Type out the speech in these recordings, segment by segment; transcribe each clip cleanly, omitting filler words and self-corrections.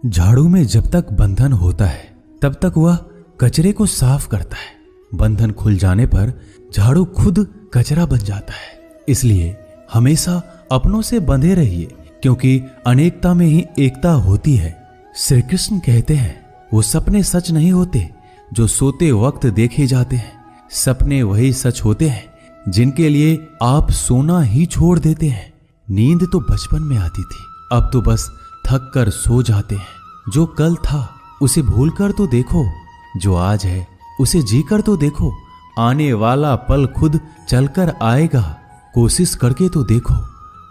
झाड़ू में जब तक बंधन होता है तब तक वह कचरे को साफ करता है। बंधन खुल जाने पर झाड़ू खुद कचरा बन जाता है। इसलिए हमेशा अपनों से बंधे रहिए, क्योंकि अनेकता में ही एकता होती है। श्री कृष्ण कहते हैं, वो सपने सच नहीं होते जो सोते वक्त देखे जाते हैं। सपने वही सच होते हैं जिनके लिए आप सोना ही छोड़ देते हैं। नींद तो बचपन में आती थी, अब तो बस थक कर सो जाते हैं। जो कल था उसे भूल कर तो देखो, जो आज है उसे जी कर तो देखो। आने वाला पल खुद चलकर आएगा, कोशिश करके तो देखो।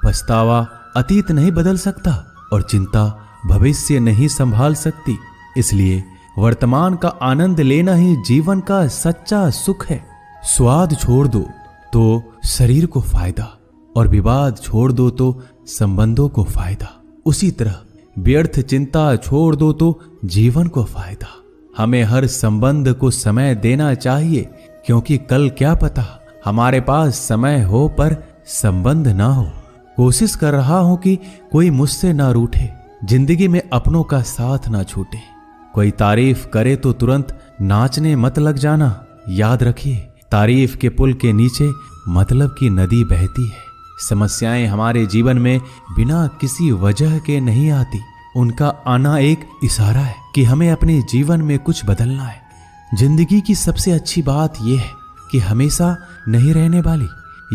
पछतावा अतीत नहीं बदल सकता और चिंता भविष्य नहीं संभाल सकती। इसलिए वर्तमान का आनंद लेना ही जीवन का सच्चा सुख है। स्वाद छोड़ दो तो शरीर को फायदा, और विवाद छोड़ दो तो संबंधों को फायदा। उसी तरह व्यर्थ चिंता छोड़ दो तो जीवन को फायदा। हमें हर संबंध को समय देना चाहिए, क्योंकि कल क्या पता हमारे पास समय हो पर संबंध ना हो। कोशिश कर रहा हूं कि कोई मुझसे ना रूठे, जिंदगी में अपनों का साथ ना छूटे। कोई तारीफ करे तो तुरंत नाचने मत लग जाना। याद रखिए, तारीफ के पुल के नीचे मतलब की नदी बहती है। समस्याएं हमारे जीवन में बिना किसी वजह के नहीं आती। उनका आना एक इशारा है कि हमें अपने जीवन में कुछ बदलना है। जिंदगी की सबसे अच्छी बात यह है कि हमेशा नहीं रहने वाली।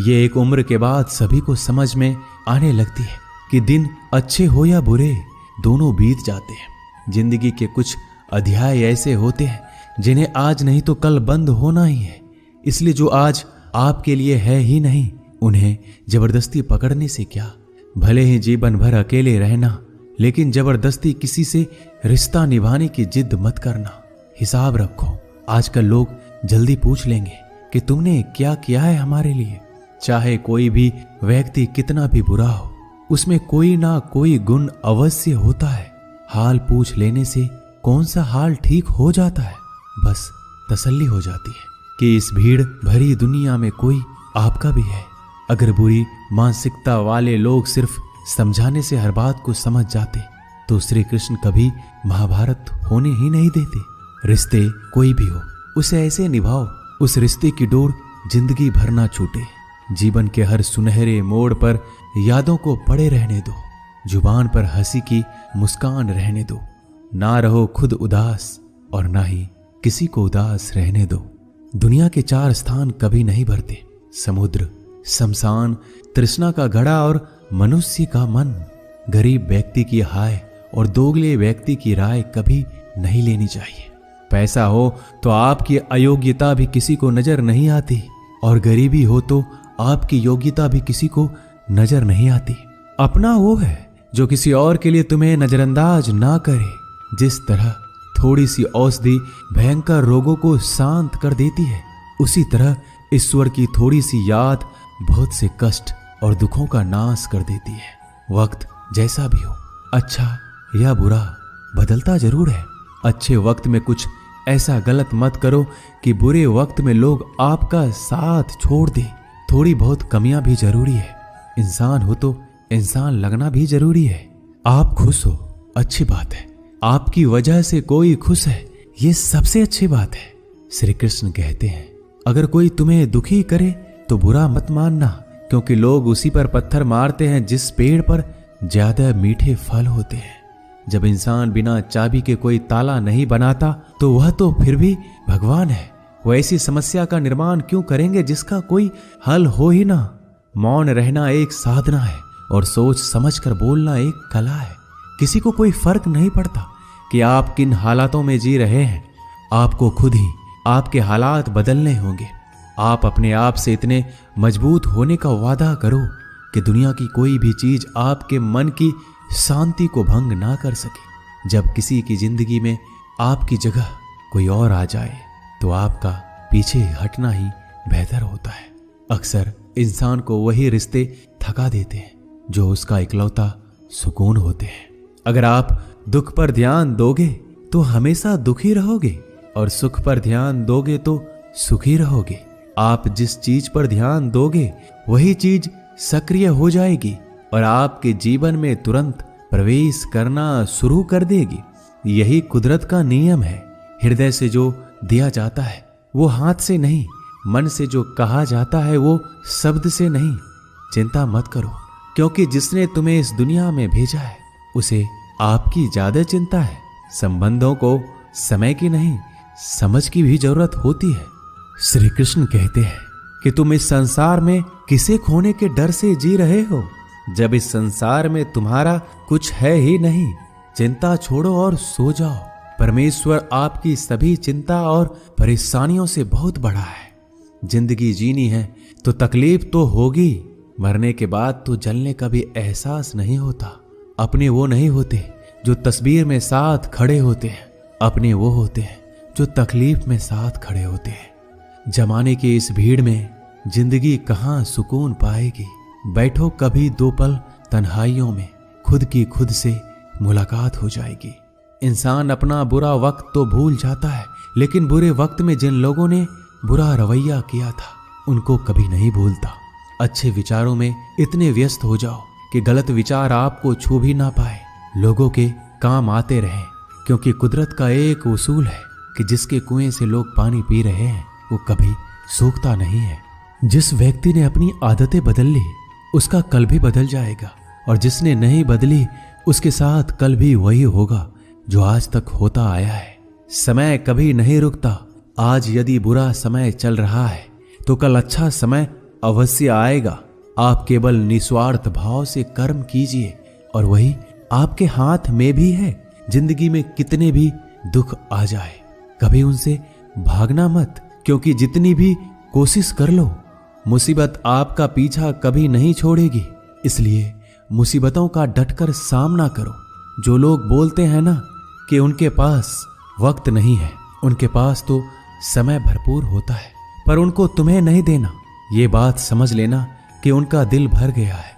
ये एक उम्र के बाद सभी को समझ में आने लगती है कि दिन अच्छे हो या बुरे, दोनों बीत जाते हैं। जिंदगी के कुछ अध्याय ऐसे होते हैं जिन्हें आज नहीं तो कल बंद होना ही है। इसलिए जो आज आपके लिए है ही नहीं, उन्हें जबरदस्ती पकड़ने से क्या। भले ही जीवन भर अकेले रहना, लेकिन जबरदस्ती किसी से रिश्ता निभाने की जिद मत करना। हिसाब रखो, आजकल लोग जल्दी पूछ लेंगे कि तुमने क्या किया है हमारे लिए। चाहे कोई भी व्यक्ति कितना भी बुरा हो, उसमें कोई ना कोई गुण अवश्य होता है। हाल पूछ लेने से कौन सा हाल ठीक हो जाता है। बस तसल्ली हो जाती है कि इस भीड़ भरी दुनिया में कोई आपका भी है। अगर बुरी मानसिकता वाले लोग सिर्फ समझाने से हर बात को समझ जाते तो श्री कृष्ण कभी महाभारत होने ही नहीं देते। रिश्ते कोई भी हो, उसे ऐसे निभाओ उस रिश्ते की डोर जिंदगी भर ना छूटे। जीवन के हर सुनहरे मोड़ पर यादों को पड़े रहने दो। जुबान पर हंसी की मुस्कान रहने दो। ना रहो खुद उदास और ना ही किसी को उदास रहने दो। दुनिया के 4 स्थान कभी नहीं भरते, समुद्र, शमशान, तृष्णा का घड़ा और मनुष्य का मन। गरीब व्यक्ति की हाय और दोगले व्यक्ति की राय कभी नहीं लेनी चाहिए। पैसा हो तो आपकी अयोग्यता भी किसी को नजर नहीं आती, और गरीबी हो तो आपकी योग्यता भी किसी को नजर नहीं आती। अपना वो है जो किसी और के लिए तुम्हें नजरअंदाज ना करे। जिस तरह थोड़ी सी औषधि भयंकर रोगों को शांत कर देती है, उसी तरह ईश्वर की थोड़ी सी याद बहुत से कष्ट और दुखों का नाश कर देती है। वक्त जैसा भी हो, अच्छा या बुरा, बदलता जरूर है। अच्छे वक्त में कुछ ऐसा गलत मत करो कि बुरे वक्त में लोग आपका साथ छोड़ दे। थोड़ी बहुत कमियां भी जरूरी है। इंसान हो तो इंसान लगना भी जरूरी है। आप खुश हो, अच्छी बात है। आपकी वजह से कोई खुश है, ये सबसे अच्छी बात है। श्री कृष्ण कहते हैं, अगर कोई तुम्हें दुखी करे तो बुरा मत मानना, क्योंकि लोग उसी पर पत्थर मारते हैं जिस पेड़ पर ज्यादा मीठे फल होते हैं। जब इंसान बिना चाबी के कोई ताला नहीं बनाता तो वह तो फिर भी भगवान है। वो ऐसी समस्या का निर्माण क्यों करेंगे जिसका कोई हल हो ही ना। मौन रहना एक साधना है और सोच समझकर बोलना एक कला है। किसी को कोई फर्क नहीं पड़ता कि आप किन हालातों में जी रहे हैं। आपको खुद ही आपके हालात बदलने होंगे। आप अपने आप से इतने मजबूत होने का वादा करो कि दुनिया की कोई भी चीज आपके मन की शांति को भंग ना कर सके। जब किसी की जिंदगी में आपकी जगह कोई और आ जाए तो आपका पीछे हटना ही बेहतर होता है। अक्सर इंसान को वही रिश्ते थका देते हैं जो उसका इकलौता सुकून होते हैं। अगर आप दुख पर ध्यान दोगे तो हमेशा दुखी रहोगे, और सुख पर ध्यान दोगे तो सुखी रहोगे। आप जिस चीज पर ध्यान दोगे वही चीज सक्रिय हो जाएगी और आपके जीवन में तुरंत प्रवेश करना शुरू कर देगी। यही कुदरत का नियम है। हृदय से जो दिया जाता है वो हाथ से नहीं, मन से जो कहा जाता है वो शब्द से नहीं। चिंता मत करो, क्योंकि जिसने तुम्हें इस दुनिया में भेजा है उसे आपकी ज्यादा चिंता है। संबंधों को समय की नहीं, समझ की भी जरूरत होती है। श्री कृष्ण कहते हैं कि तुम इस संसार में किसे खोने के डर से जी रहे हो, जब इस संसार में तुम्हारा कुछ है ही नहीं। चिंता छोड़ो और सो जाओ। परमेश्वर आपकी सभी चिंता और परेशानियों से बहुत बड़ा है। जिंदगी जीनी है तो तकलीफ तो होगी, मरने के बाद तो जलने का भी एहसास नहीं होता। अपने वो नहीं होते जो तस्वीर में साथ खड़े होते हैं, अपने वो होते हैं जो तकलीफ में साथ खड़े होते हैं। जमाने की इस भीड़ में जिंदगी कहाँ सुकून पाएगी। बैठो कभी दो पल तन्हाइयों में, खुद की खुद से मुलाकात हो जाएगी। इंसान अपना बुरा वक्त तो भूल जाता है, लेकिन बुरे वक्त में जिन लोगों ने बुरा रवैया किया था उनको कभी नहीं भूलता। अच्छे विचारों में इतने व्यस्त हो जाओ कि गलत विचार आपको छू भी ना पाए। लोगों के काम आते रहें, क्योंकि कुदरत का एक उसूल है कि जिसके कुएं से लोग पानी पी रहे हैं वो कभी सूखता नहीं है। जिस व्यक्ति ने अपनी आदतें बदल ली उसका कल भी बदल जाएगा, और जिसने नहीं बदली उसके साथ कल भी वही होगा जो आज तक होता आया है। समय कभी नहीं रुकता। आज यदि बुरा समय चल रहा है तो कल अच्छा समय अवश्य आएगा। आप केवल निस्वार्थ भाव से कर्म कीजिए और वही आपके हाथ में भी है। जिंदगी में कितने भी दुख आ जाए कभी उनसे भागना मत, क्योंकि जितनी भी कोशिश कर लो मुसीबत आपका पीछा कभी नहीं छोड़ेगी। इसलिए मुसीबतों का डटकर सामना करो। जो लोग बोलते हैं ना कि उनके पास वक्त नहीं है, उनके पास तो समय भरपूर होता है, पर उनको तुम्हें नहीं देना। ये बात समझ लेना कि उनका दिल भर गया है।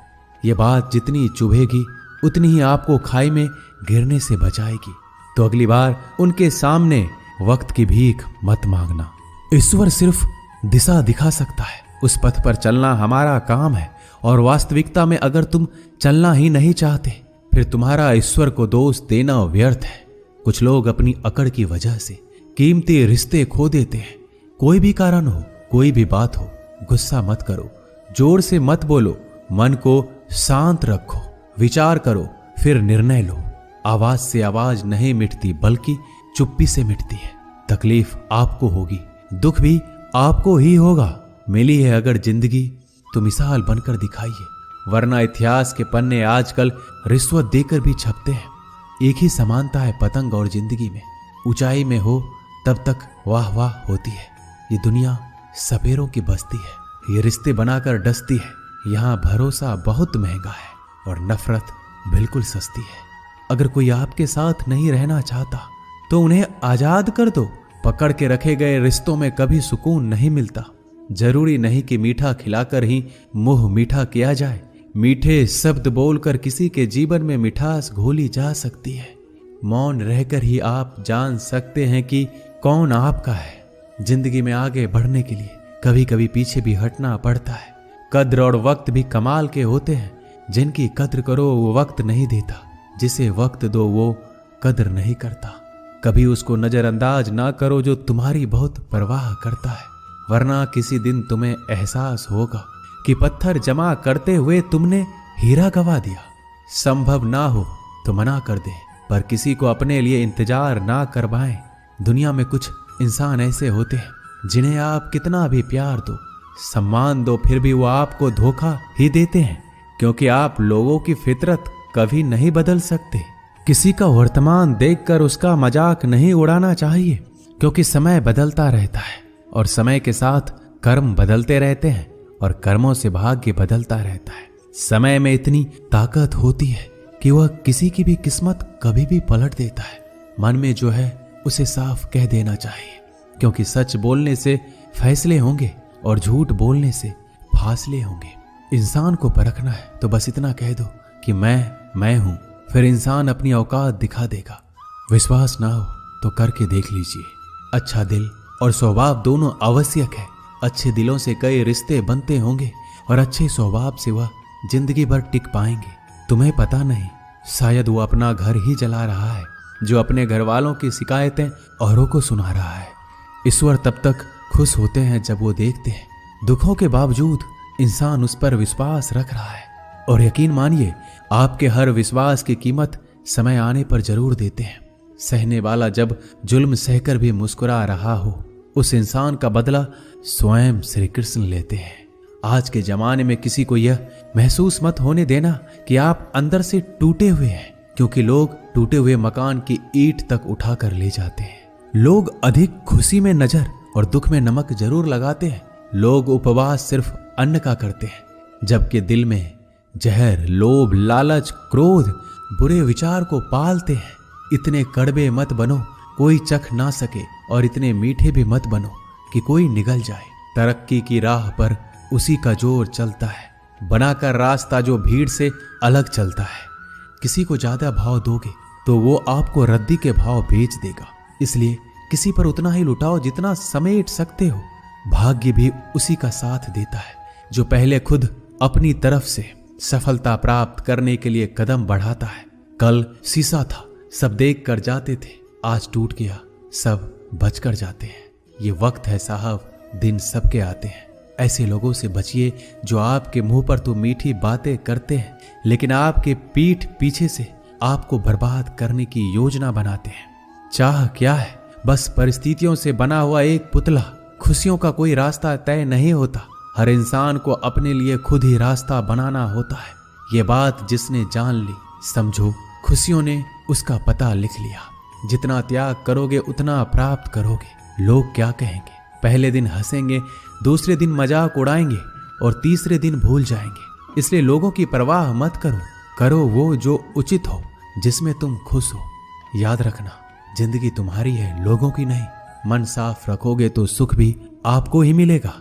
ये बात जितनी चुभेगी उतनी ही आपको खाई में गिरने से बचाएगी। तो अगली बार उनके सामने वक्त की भीख मत मांगना। ईश्वर सिर्फ दिशा दिखा सकता है, उस पथ पर चलना हमारा काम है। और वास्तविकता में अगर तुम चलना ही नहीं चाहते फिर तुम्हारा ईश्वर को दोष देना व्यर्थ है। कुछ लोग अपनी अकड़ की वजह से कीमती रिश्ते खो देते हैं। कोई भी कारण हो, कोई भी बात हो, गुस्सा मत करो, जोर से मत बोलो, मन को शांत रखो, विचार करो, फिर निर्णय लो। आवाज से आवाज नहीं मिटती बल्कि चुप्पी से मिटती है। तकलीफ आपको होगी, दुख भी आपको ही होगा। मिली है अगर जिंदगी तो मिसाल बनकर दिखाइए, वरना इतिहास के पन्ने आजकल रिश्वत देकर भी छपते हैं। एक ही समानता है पतंग और जिंदगी में, ऊंचाई में हो तब तक वाह वाह होती है। ये दुनिया सपेरों की बस्ती है, ये रिश्ते बनाकर डसती है। यहाँ भरोसा बहुत महंगा है और नफरत बिल्कुल सस्ती है। अगर कोई आपके साथ नहीं रहना चाहता तो उन्हें आजाद कर दो। पकड़ के रखे गए रिश्तों में कभी सुकून नहीं मिलता। जरूरी नहीं कि मीठा खिलाकर ही मुंह मीठा किया जाए। मीठे शब्द बोलकर किसी के जीवन में मिठास घोली जा सकती है। मौन रहकर ही आप जान सकते हैं कि कौन आपका है। जिंदगी में आगे बढ़ने के लिए कभी कभी पीछे भी हटना पड़ता है। कद्र और वक्त भी कमाल के होते हैं। जिनकी कद्र करो वो वक्त नहीं देता, जिसे वक्त दो वो कद्र नहीं करता। कभी उसको नजरअंदाज ना करो जो तुम्हारी बहुत परवाह करता है, वरना किसी दिन तुम्हें एहसास होगा कि पत्थर जमा करते हुए तुमने हीरा गवा दिया। संभव ना हो तो मना कर दे, पर किसी को अपने लिए इंतजार ना करवाएं। दुनिया में कुछ इंसान ऐसे होते हैं जिन्हें आप कितना भी प्यार दो, सम्मान दो, फिर भी वो आपको धोखा ही देते हैं, क्योंकि आप लोगों की फितरत कभी नहीं बदल सकते। किसी का वर्तमान देखकर उसका मजाक नहीं उड़ाना चाहिए, क्योंकि समय बदलता रहता है और समय के साथ कर्म बदलते रहते हैं और कर्मों से भाग्य बदलता रहता है। समय में इतनी ताकत होती है कि वह किसी की भी किस्मत कभी भी पलट देता है। मन में जो है उसे साफ कह देना चाहिए, क्योंकि सच बोलने से फैसले होंगे और झूठ बोलने से फासले होंगे। इंसान को परखना है तो बस इतना कह दो कि मैं हूं, फिर इंसान अपनी औकात दिखा देगा। विश्वास ना हो तो करके देख लीजिए। अच्छा दिल और स्वभाव दोनों आवश्यक है। अच्छे दिलों से कई रिश्ते बनते होंगे और अच्छे स्वभाव से वह जिंदगी भर टिक पाएंगे। तुम्हें पता नहीं, शायद वो अपना घर ही जला रहा है जो अपने घर वालों की शिकायतें औरों को सुना रहा है। ईश्वर तब तक खुश होते हैं जब वो देखते हैं दुखों के बावजूद इंसान उस पर विश्वास रख रहा है। और यकीन मानिए, आपके हर विश्वास की कीमत समय आने पर जरूर देते हैं। सहने वाला जब जुल्म सहकर भी मुस्कुरा रहा हो, उस इंसान का बदला स्वयं श्री कृष्ण लेते हैं। आज के जमाने में किसी को यह महसूस मत होने देना कि आप अंदर से टूटे हुए हैं, क्योंकि लोग टूटे हुए मकान की ईंट तक उठा कर ले जाते हैं। लोग अधिक खुशी में नजर और दुख में नमक जरूर लगाते हैं। लोग उपवास सिर्फ अन्न का करते हैं, जबकि दिल में जहर, लोभ, लालच, क्रोध, बुरे विचार को पालते हैं। इतने कड़वे मत बनो कोई चख ना सके, और इतने मीठे भी मत बनो कि कोई निगल जाए। तरक्की की राह पर उसी का जोर चलता है, बनाकर रास्ता जो भीड़ से अलग चलता है। किसी को ज्यादा भाव दोगे तो वो आपको रद्दी के भाव बेच देगा। इसलिए किसी पर उतना ही लुटाओ जितना समेट सकते हो। भाग्य भी उसी का साथ देता है जो पहले खुद अपनी तरफ से सफलता प्राप्त करने के लिए कदम बढ़ाता है। कल शीशा था, सब देख कर जाते थे, आज टूट गया, सब बच कर जाते हैं। ये वक्त है साहब, दिन सबके आते हैं। ऐसे लोगों से बचिए जो आपके मुंह पर तो मीठी बातें करते हैं, लेकिन आपके पीठ पीछे से आपको बर्बाद करने की योजना बनाते हैं। चाह क्या है? बस परिस्थितियों से बना हुआ एक पुतला। खुशियों का कोई रास्ता तय नहीं होता, हर इंसान को अपने लिए खुद ही रास्ता बनाना होता है। ये बात जिसने जान ली, समझो खुशियों ने उसका पता लिख लिया। जितना त्याग करोगे उतना प्राप्त करोगे। लोग क्या कहेंगे? पहले दिन हंसेंगे, दूसरे दिन मजाक उड़ाएंगे और तीसरे दिन भूल जाएंगे। इसलिए लोगों की परवाह मत करो, करो वो जो उचित हो, जिसमें तुम खुश हो। याद रखना, जिंदगी तुम्हारी है, लोगों की नहीं। मन साफ रखोगे तो सुख भी आपको ही मिलेगा।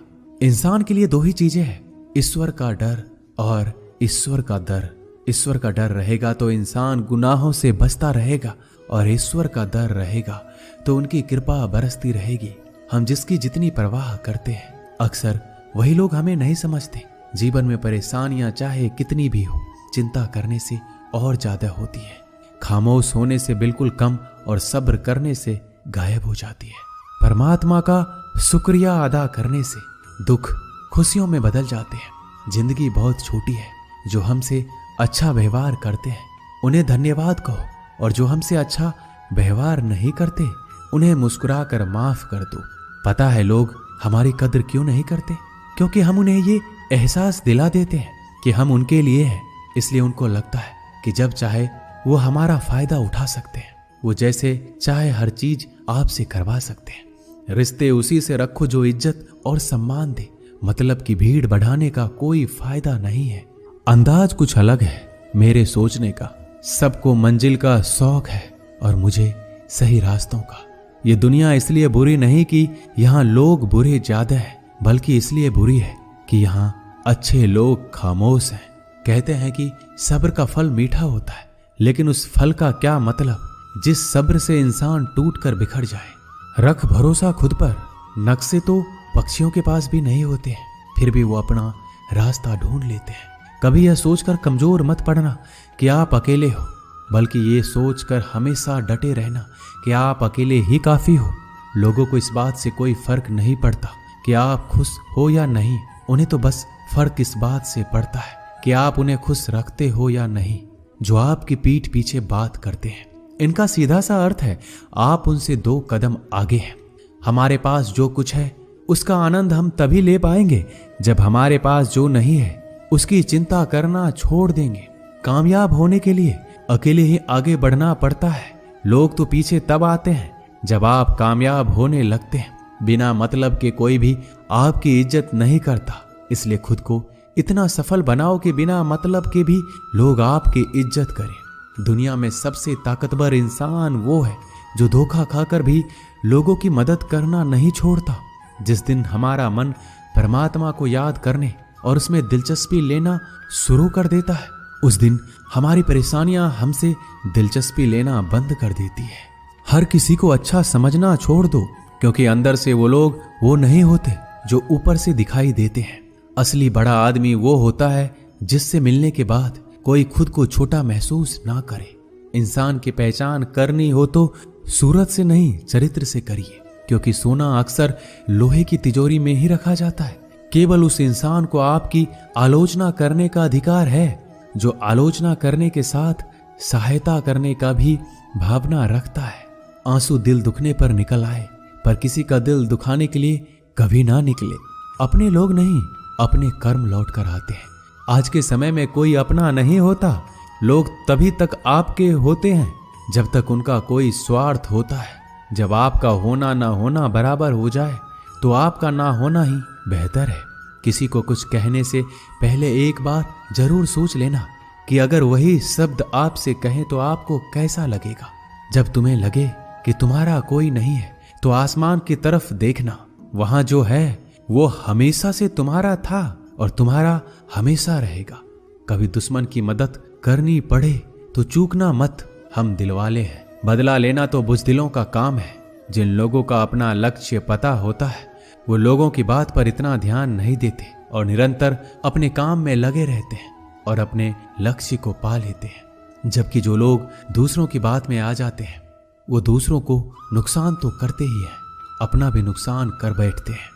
इंसान के लिए दो ही चीजें हैं, ईश्वर का डर और ईश्वर का डर। ईश्वर का डर रहेगा तो इंसान गुनाहों से बचता रहेगा, और ईश्वर का डर रहेगा तो उनकी कृपा बरसती रहेगी। हम जिसकी जितनी परवाह करते हैं, अक्सर वही लोग हमें नहीं समझते। जीवन में परेशानियां चाहे कितनी भी हो, चिंता करने से और ज्यादा होती है। खामोश होने से बिल्कुल कम और सब्र करने से गायब हो जाती है। परमात्मा का शुक्रिया अदा करने से दुख खुशियों में बदल जाते हैं। जिंदगी बहुत छोटी है, जो हमसे अच्छा व्यवहार करते हैं उन्हें धन्यवाद कहो, और जो हमसे अच्छा व्यवहार नहीं करते उन्हें मुस्कुरा कर माफ कर दो। पता है लोग हमारी कद्र क्यों नहीं करते? क्योंकि हम उन्हें ये एहसास दिला देते हैं कि हम उनके लिए हैं। इसलिए उनको लगता है कि जब चाहे वो हमारा फायदा उठा सकते हैं, वो जैसे चाहे हर चीज आपसे करवा सकते हैं। रिश्ते उसी से रखो जो इज्जत और सम्मान दे। मतलब की भीड़ बढ़ाने का कोई फायदा नहीं है। अंदाज कुछ अलग है मेरे सोचने का। सबको मंजिल का शौक है और मुझे सही रास्तों का। ये दुनिया इसलिए बुरी नहीं कि यहाँ लोग बुरे ज्यादा हैं, बल्कि इसलिए बुरी है कि यहाँ अच्छे लोग खामोश हैं। कहते हैं कि सब्र का फल मीठा होता है, लेकिन उस फल का क्या मतलब जिस सब्र से इंसान टूट कर बिखर जाए। रख भरोसा खुद पर। नक्शे तो पक्षियों के पास भी नहीं होते हैं, फिर भी वो अपना रास्ता ढूंढ लेते हैं। कभी यह सोचकर कमजोर मत पड़ना कि आप अकेले हो, बल्कि ये सोचकर हमेशा डटे रहना कि आप अकेले ही काफी हो। लोगों को इस बात से कोई फर्क नहीं पड़ता कि आप खुश हो या नहीं। उन्हें तो बस फर्क इस बात से पड़ता है कि आप उन्हें खुश रखते हो या नहीं, जो आपकी पीठ पीछे बात करते हैं। इनका सीधा सा अर्थ है, आप उनसे 2 कदम आगे हैं। हमारे पास जो कुछ है उसका आनंद हम तभी ले पाएंगे जब हमारे पास जो नहीं है उसकी चिंता करना छोड़ देंगे। कामयाब होने के लिए अकेले ही आगे बढ़ना पड़ता है। लोग तो पीछे तब आते हैं जब आप कामयाब होने लगते हैं। बिना मतलब के कोई भी आपकी इज्जत नहीं करता, इसलिए खुद को इतना सफल बनाओ कि बिना मतलब के भी लोग आपकी इज्जत करें। दुनिया में सबसे ताकतवर इंसान वो है जो धोखा खाकर भी लोगों की मदद करना नहीं छोड़ता। जिस दिन हमारा मन परमात्मा को याद करने और उसमें दिलचस्पी लेना शुरू कर देता है, उस दिन हमारी परेशानियां हमसे दिलचस्पी लेना बंद कर देती है। हर किसी को अच्छा समझना छोड़ दो, क्योंकि अंदर से वो लोग वो नहीं होते जो ऊपर से दिखाई देते हैं। असली बड़ा आदमी वो होता है जिससे मिलने के बाद कोई खुद को छोटा महसूस ना करे। इंसान की पहचान करनी हो तो सूरत से नहीं, चरित्र से करिए, क्योंकि सोना अक्सर लोहे की तिजोरी में ही रखा जाता है। केवल उस इंसान को आपकी आलोचना करने का अधिकार है जो आलोचना करने के साथ सहायता करने का भी भावना रखता है। आंसू दिल दुखने पर निकल आए, पर किसी का दिल दुखाने के लिए कभी ना निकले। अपने लोग नहीं, अपने कर्म लौट कर आते हैं। आज के समय में कोई अपना नहीं होता। लोग तभी तक आपके होते हैं जब तक उनका कोई स्वार्थ होता है। जब आपका होना ना होना बराबर हो जाए तो आपका ना होना ही बेहतर है। किसी को कुछ कहने से पहले एक बार जरूर सोच लेना कि अगर वही शब्द आपसे कहें तो आपको कैसा लगेगा। जब तुम्हें लगे कि तुम्हारा कोई नहीं है तो आसमान की तरफ देखना, वहां जो है वो हमेशा से तुम्हारा था और तुम्हारा हमेशा रहेगा। कभी दुश्मन की मदद करनी पड़े तो चूकना मत, हम दिलवाले हैं। बदला लेना तो बुज़दिलों का काम है। जिन लोगों का अपना लक्ष्य पता होता है वो लोगों की बात पर इतना ध्यान नहीं देते और निरंतर अपने काम में लगे रहते हैं और अपने लक्ष्य को पा लेते हैं। जबकि जो लोग दूसरों की बात में आ जाते हैं वो दूसरों को नुकसान तो करते ही हैं, अपना भी नुकसान कर बैठते हैं।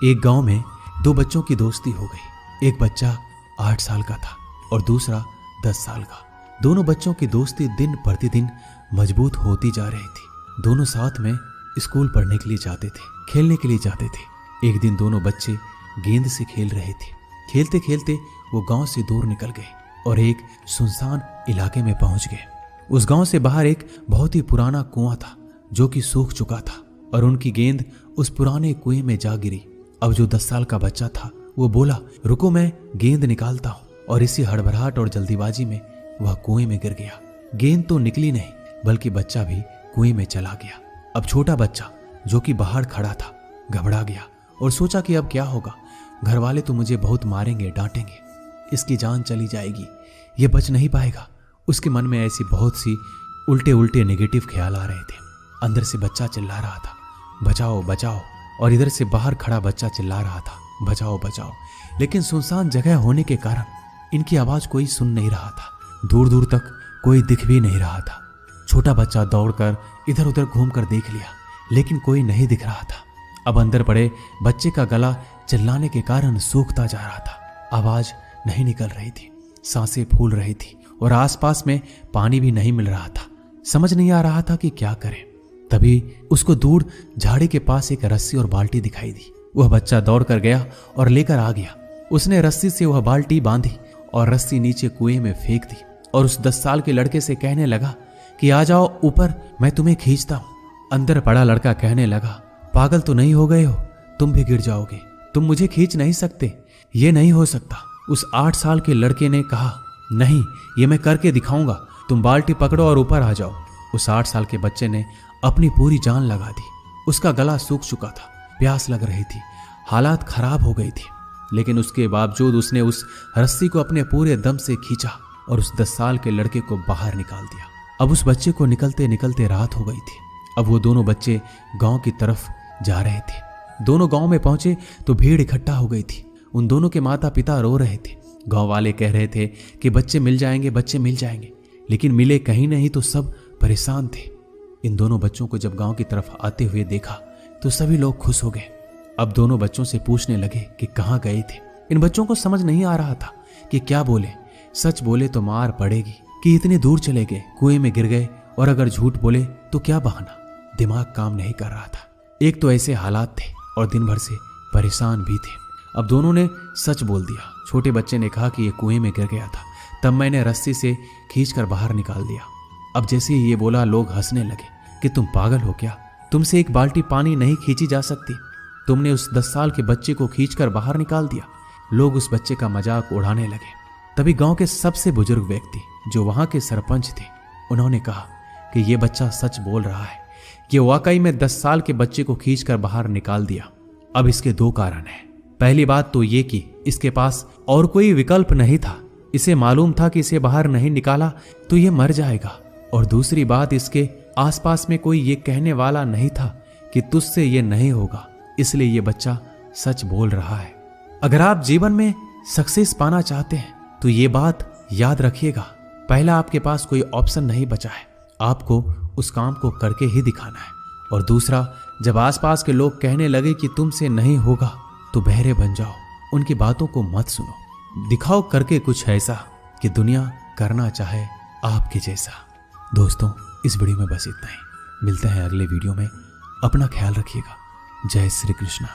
एक गांव में दो बच्चों की दोस्ती हो गई। एक बच्चा 8 साल का था और दूसरा 10 साल का। दोनों बच्चों की दोस्ती दिन प्रतिदिन मजबूत होती जा रही थी। दोनों साथ में स्कूल पढ़ने के लिए जाते थे, खेलने के लिए जाते थे। एक दिन दोनों बच्चे गेंद से खेल रहे थे। खेलते खेलते वो गांव से दूर निकल गए और एक सुनसान इलाके में पहुंच गए। उस गांव से बाहर एक बहुत ही पुराना कुआं था जो कि सूख चुका था और उनकी गेंद उस पुराने कुएं में जा गिरी। अब जो 10 साल का बच्चा था वो बोला, रुको मैं गेंद निकालता हूं, और इसी हड़बड़ाहट और जल्दीबाजी में वह कुएं में गिर गया। गेंद तो निकली नहीं बल्कि बच्चा भी कुएं में चला गया। अब छोटा बच्चा जो कि बाहर खड़ा था घबरा गया और सोचा कि अब क्या होगा। घर वाले तो मुझे बहुत मारेंगे, डांटेंगे, इसकी जान चली जाएगी, ये बच नहीं पाएगा। उसके मन में ऐसी बहुत सी उल्टे उल्टे नेगेटिव ख्याल आ रहे थे। अंदर से बच्चा चिल्ला रहा था, बचाओ बचाओ, और इधर से बाहर खड़ा बच्चा चिल्ला रहा था, बचाओ बचाओ। लेकिन सुनसान जगह होने के कारण इनकी आवाज कोई सुन नहीं रहा था। दूर दूर तक कोई दिख भी नहीं रहा था। छोटा बच्चा दौड़कर इधर उधर घूमकर देख लिया, लेकिन कोई नहीं दिख रहा था। अब अंदर पड़े बच्चे का गला चिल्लाने के कारण सूखता जा रहा था। आवाज नहीं निकल रही थी, सांसें फूल रही थी और आसपास में पानी भी नहीं मिल रहा था। समझ नहीं आ रहा था कि क्या करे। तभी उसको दूर झाड़ी के पास एक रस्सी और बाल्टी दिखाई दी। वह बच्चा दौड़कर गया और लेकर आ गया। उसने रस्सी से वह बाल्टी बांधी और रस्सी नीचे कुएं में फेंक दी और उस 10 साल के लड़के से कहने लगा कि आ जाओ ऊपर, मैं तुम्हें खींचता हूं। अंदर पड़ा लड़का कहने लगा, पागल तो नहीं हो गए हो, तुम भी गिर जाओगे, तुम मुझे खींच नहीं सकते, ये नहीं हो सकता। उस 8 साल के लड़के ने कहा, नहीं, ये मैं करके दिखाऊंगा, तुम बाल्टी पकड़ो और ऊपर आ जाओ। उस 8 साल के बच्चे ने अपनी पूरी जान लगा दी। उसका गला सूख चुका था, प्यास लग रही थी, हालात खराब हो गई थी, लेकिन उसके बावजूद उसने उस रस्सी को अपने पूरे दम से खींचा और उस 10 साल के लड़के को बाहर निकाल दिया। अब उस बच्चे को निकलते निकलते रात हो गई थी। अब वो दोनों बच्चे गांव की तरफ जा रहे थे। दोनों गांव में पहुंचे तो भीड़ इकट्ठा हो गई थी। उन दोनों के माता पिता रो रहे थे। गांव वाले कह रहे थे कि बच्चे मिल जाएंगे, बच्चे मिल जाएंगे, लेकिन मिले कहीं नहीं तो सब परेशान थे। इन दोनों बच्चों को जब गांव की तरफ आते हुए देखा तो सभी लोग खुश हो गए। अब दोनों बच्चों से पूछने लगे कि कहाँ गए थे। इन बच्चों को समझ नहीं आ रहा था कि क्या बोले। सच बोले तो मार पड़ेगी कि इतने दूर चले गए, कुएं में गिर गए, और अगर झूठ बोले तो क्या बहाना। दिमाग काम नहीं कर रहा था। एक तो ऐसे हालात थे और दिन भर से परेशान भी थे। अब दोनों ने सच बोल दिया। छोटे बच्चे ने कहा कि ये कुएं में गिर गया था, तब मैंने रस्सी से खींचकर बाहर निकाल दिया। अब जैसे ही ये बोला लोग हंसने लगे कि तुम पागल हो क्या, तुमसे एक बाल्टी पानी नहीं खींची जा सकती, तुमने उस 10 साल के बच्चे को खींचकर बाहर निकाल दिया। लोग उस बच्चे का मजाक उड़ाने लगे। तभी गांव के सबसे बुजुर्ग व्यक्ति जो वहां के सरपंच थे, उन्होंने कहा कि ये बच्चा सच बोल रहा है, ये वाकई में 10 साल के बच्चे को खींचकर बाहर निकाल दिया। अब इसके 2 कारण हैं। पहली बात तो ये कि इसके पास और कोई विकल्प नहीं था। इसे मालूम था कि इसे बाहर नहीं निकाला तो ये मर जाएगा। और दूसरी बात, इसके आसपास में कोई ये कहने वाला नहीं था कि तुझसे ये नहीं होगा, इसलिए ये बच्चा सच बोल रहा है। अगर आप जीवन में सक्सेस पाना चाहते हैं तो ये बात याद रखिएगा, पहला आपके पास कोई ऑप्शन नहीं बचा है। आपको उस काम को करके ही दिखाना है। और दूसरा, जब आसपास के लोग कहने लगे कि तुमसे नहीं होगा तो बहरे बन जाओ, उनकी बातों को मत सुनो। दिखाओ करके कुछ ऐसा कि दुनिया करना चाहे आपके जैसा। दोस्तों, इस वीडियो में बस इतना ही। मिलते हैं अगले वीडियो में। अपना ख्याल रखिएगा। जय श्री कृष्णा।